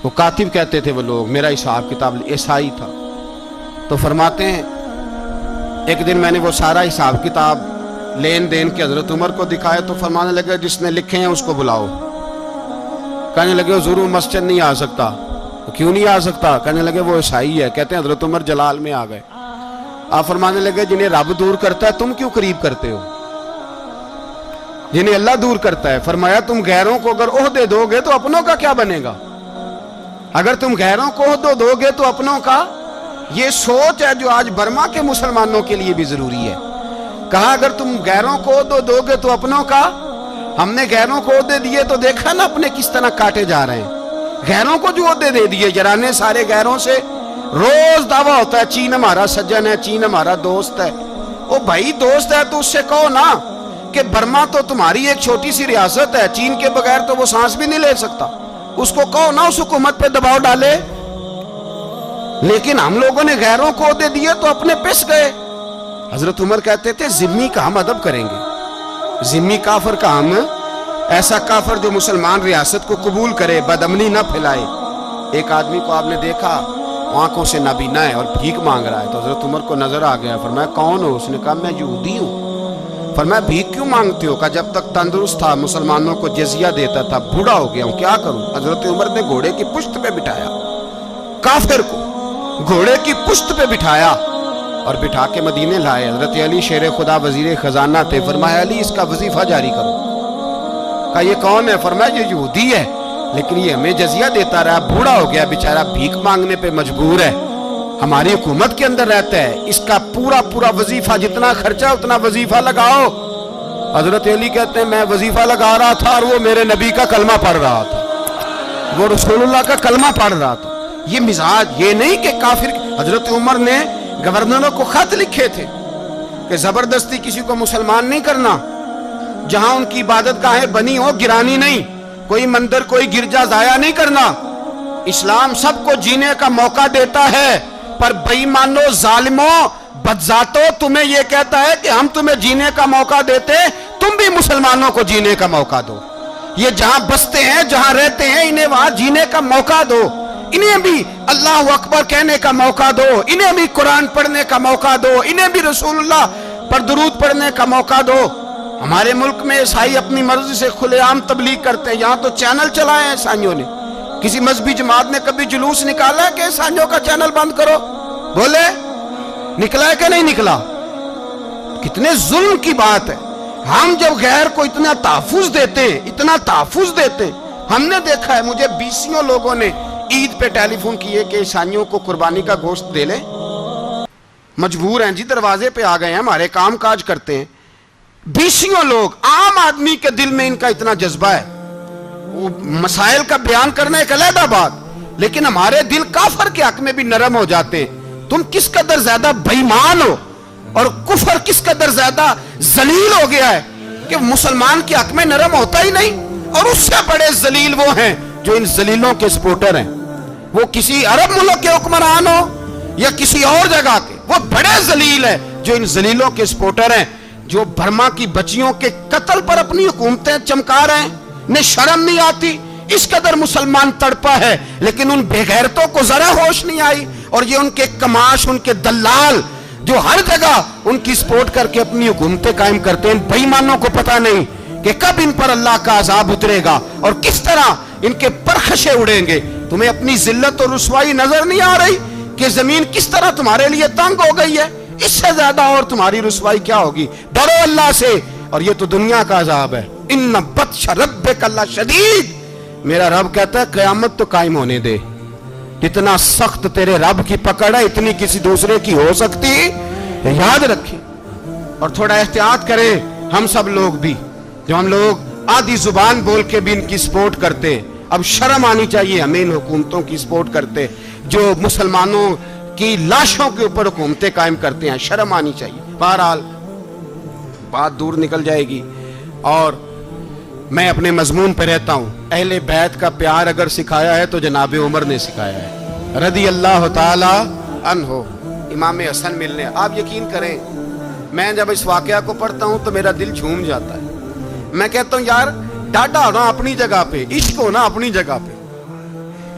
وہ کاتب کہتے تھے وہ لوگ، میرا حساب کتاب ایسا ہی تھا. تو فرماتے ہیں ایک دن میں نے وہ سارا حساب کتاب لین دین کے حضرت عمر کو دکھایا تو فرمانے لگے جس نے لکھے ہیں اس کو بلاؤ. کہنے لگے حضور وہ مسجد نہیں آ سکتا. کیوں نہیں آ سکتا؟ کہنے لگے وہ عیسائی ہے. کہتے ہیں حضرت عمر جلال میں آ گئے. آپ فرمانے لگے جنہیں رب دور کرتا ہے تم کیوں قریب کرتے ہو؟ جنہیں اللہ دور کرتا ہے. فرمایا تم غیروں کو اگر عہدے دو گے تو اپنوں کا کیا بنے گا؟ اگر تم غیروں کو عہدے دو گے تو اپنوں کا. یہ سوچ ہے جو آج برما کے مسلمانوں کے لیے بھی ضروری ہے. کہا اگر تم غیروں کو عہدے دو گے تو اپنوں کا. ہم نے غیروں کو عہدے دیے تو دیکھا نا اپنے کس طرح کاٹے جا رہے ہیں. غیروں کو جو عہدے دے دیے جرانے سارے غیروں سے. روز دعویٰ ہوتا ہے چین ہمارا سجن ہے، چین ہمارا دوست ہے. او بھائی دوست ہے تو اس سے کہو نا کہ برما تو تمہاری ایک چھوٹی سی ریاست ہے، چین کے بغیر تو وہ سانس بھی نہیں لے سکتا. اس کو کہو نا اس حکومت پہ دباؤ ڈالے. لیکن ہم لوگوں نے غیروں کو عہدے دیے تو اپنے پس گئے. حضرت عمر کہتے تھے ذمی کا ہم ادب کریں گے. ذمی کافر کا ہم، ایسا کافر جو مسلمان ریاست کو قبول کرے، بدامنی نہ پھیلائے. ایک آدمی کو آپ نے دیکھا آنکھوں سے نابینا ہے اور بھیک مانگ رہا ہے. تو حضرت عمر کو نظر آ گیا. فرمایا کون ہو؟ اس نے کہا میں یہودی ہوں. فرمایا بھیک کیوں مانگتے ہو؟ کہا جب تک تندرست تھا مسلمانوں کو جزیہ دیتا تھا، بوڑھا ہو گیا ہوں کیا کروں. حضرت عمر نے گھوڑے کی پشت پہ بٹھایا کافر کو، گھوڑے کی پشت پہ بٹھایا اور بٹھا کے مدینے لائے. حضرت علی شیر خدا وزیر خزانہ تھے. فرمایا علی اس کا وظیفہ جاری کرو. کہا یہ کون ہے؟ فرمایا یہ یہودی ہے لیکن یہ ہمیں جزیہ دیتا رہا، بوڑھا ہو گیا بیچارہ، بھیک مانگنے پہ مجبور ہے، ہماری حکومت کے اندر رہتا ہے، اس کا پورا وظیفہ جتنا خرچہ اتنا وظیفہ لگاؤ. حضرت علی کہتے ہیں میں وظیفہ لگا رہا تھا اور وہ میرے نبی کا کلمہ پڑھ رہا تھا، وہ رسول اللہ کا کلمہ پڑھ رہا تھا. یہ مزاج، یہ نہیں کہ کافر. حضرت عمر نے گورنروں کو خط لکھے تھے کہ زبردستی کسی کو مسلمان نہیں کرنا، جہاں ان کی عبادت گاہیں بنی ہو گرانی نہیں، کوئی مندر کوئی گرجا ضائع نہیں کرنا. اسلام سب کو جینے کا موقع دیتا ہے، پر بے ایمانو ظالموں بدذاتو تمہیں یہ کہتا ہے کہ ہم تمہیں جینے کا موقع دیتے، تم بھی مسلمانوں کو جینے کا موقع دو. یہ جہاں بستے ہیں جہاں رہتے ہیں انہیں وہاں جینے کا موقع دو، انہیں بھی اللہ اکبر کہنے کا موقع دو، انہیں بھی قرآن پڑھنے کا موقع دو، انہیں بھی رسول اللہ پر درود پڑھنے کا موقع دو. ہمارے ملک میں عیسائی اپنی مرضی سے کھلے عام تبلیغ کرتے ہیں. یہاں تو چینل چلائے ہیں عیسائیوں نے. کسی مذہبی جماعت نے کبھی جلوس نکالا ہے کہ عیسائیوں کا چینل بند کرو؟ بولے نکلا ہے کہ نہیں نکلا؟ کتنے ظلم کی بات ہے. ہم جب غیر کو اتنا تحفظ دیتے ہیں، اتنا تحفظ دیتے ہیں. ہم نے دیکھا ہے، مجھے بیسیوں لوگوں نے عید پہ ٹیلی فون کیے کہ عیسائیوں کو قربانی کا گوشت دے لیں. مجبور ہیں جی، دروازے پہ آ گئے ہیں، ہمارے کام کاج کرتے ہیں. بیسیوں لوگ، عام آدمی کے دل میں ان کا اتنا جذبہ ہے. وہ مسائل کا بیان کرنا ایک علیحدہ بات، لیکن ہمارے دل کافر کے حق میں بھی نرم ہو جاتے ہیں. تم کس قدر زیادہ بے ایمان ہو اور کفر کس قدر زیادہ ذلیل ہو گیا ہے کہ مسلمان کے حق میں نرم ہوتا ہی نہیں. اور اس سے بڑے ذلیل وہ ہیں جو ان ذلیلوں کے سپورٹر ہیں. وہ کسی عرب ملک کے حکمران ہو یا کسی اور جگہ کے، وہ بڑے ذلیل ہیں جو ان ذلیلوں کے سپورٹر ہیں، جو برما کی بچیوں کے قتل پر اپنی حکومتیں چمکا رہے ہیں. انہیں شرم نہیں آتی. اس قدر مسلمان تڑپا ہے لیکن ان بے غیرتوں کو ذرا ہوش نہیں آئی. اور یہ ان کے کماش، ان کے دلال جو ہر جگہ ان کی سپورٹ کر کے اپنی حکومتیں قائم کرتے ہیں، بے ایمانوں کو پتہ نہیں کہ کب ان پر اللہ کا عذاب اترے گا اور کس طرح ان کے پرخشے اڑیں گے. تمہیں اپنی ذلت اور رسوائی نظر نہیں آ رہی کہ زمین کس طرح تمہارے لیے تنگ ہو گئی ہے؟ اس سے زیادہ اور تمہاری رسوائی کیا ہوگی؟ ڈرو اللہ سے. اور یہ تو دنیا کا عذاب ہے. ان بطش ربک لشدید. میرا رب کہتا ہے قیامت تو قائم ہونے دے. اتنا سخت تیرے رب کی پکڑ ہے، اتنی کسی دوسرے کی ہو سکتی؟ یاد رکھیں اور تھوڑا احتیاط کریں. ہم سب لوگ بھی، جو ہم لوگ آدھی زبان بول کے بھی ان کی سپورٹ کرتے ہیں، اب شرم آنی چاہیے ہمیں ان حکومتوں کی سپورٹ کرتے جو مسلمانوں کی لاشوں کے اوپر حکومتیں قائم کرتے ہیں. شرم آنی چاہیے. بہرحال بات دور نکل جائے گی اور میں اپنے مضمون پہ رہتا ہوں. اہل بیت کا پیار اگر سکھایا ہے تو جناب عمر نے سکھایا ہے رضی اللہ تعالی عنہ. امام حسن ملنے، آپ یقین کریں میں جب اس واقعہ کو پڑھتا ہوں تو میرا دل جھوم جاتا ہے. میں کہتا ہوں یار ڈاٹا ہونا اپنی جگہ پہ، عشق ہونا اپنی جگہ پہ.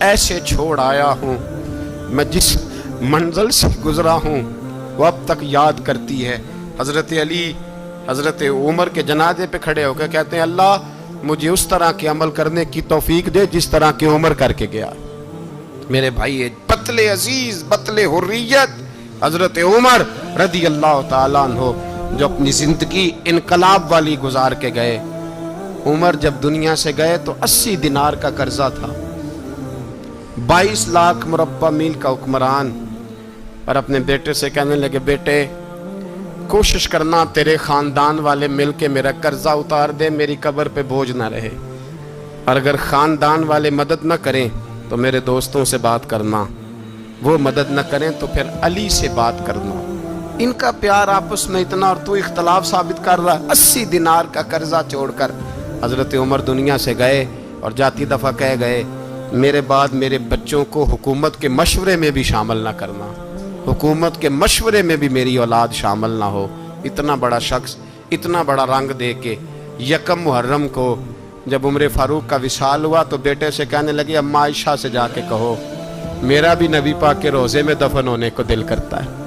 ایسے چھوڑ آیا ہوں، میں جس منزل سے گزرا ہوں وہ اب تک یاد کرتی ہے۔ حضرت علی حضرت عمر کے جنازے پہ کھڑے ہو کے کہتے ہیں اللہ مجھے اس طرح کے عمل کرنے کی توفیق دے جس طرح کی عمر کر کے گیا۔ میرے بھائی بطل عزیز، بطل حریت حضرت عمر رضی اللہ تعالیٰ عنہ جو اپنی زندگی انقلاب والی گزار کے گئے۔ عمر جب دنیا سے گئے تو 80 دینار کا قرضہ تھا، 22 لاکھ مربع میل کا حکمران، اور اپنے بیٹے سے کہنے لگے بیٹے کوشش کرنا تیرے خاندان والے مل کے میرا قرضہ اتار دے، میری قبر پہ بوجھ نہ رہے، اور اگر خاندان والے مدد نہ کریں تو میرے دوستوں سے بات کرنا، وہ مدد نہ کریں تو پھر علی سے بات کرنا۔ ان کا پیار آپس میں اتنا اور تو اختلاف ثابت کر رہا ہے۔ 80 دینار کا قرضہ چھوڑ کر حضرت عمر دنیا سے گئے اور جاتی دفعہ کہہ گئے میرے بعد میرے بچوں کو حکومت کے مشورے میں بھی شامل نہ کرنا، حکومت کے مشورے میں بھی میری اولاد شامل نہ ہو۔ اتنا بڑا شخص اتنا بڑا رنگ دے کے یکم محرم کو جب عمر فاروق کا وصال ہوا تو بیٹے سے کہنے لگے اماں عائشہ سے جا کے کہو میرا بھی نبی پاک کے روضے میں دفن ہونے کو دل کرتا ہے۔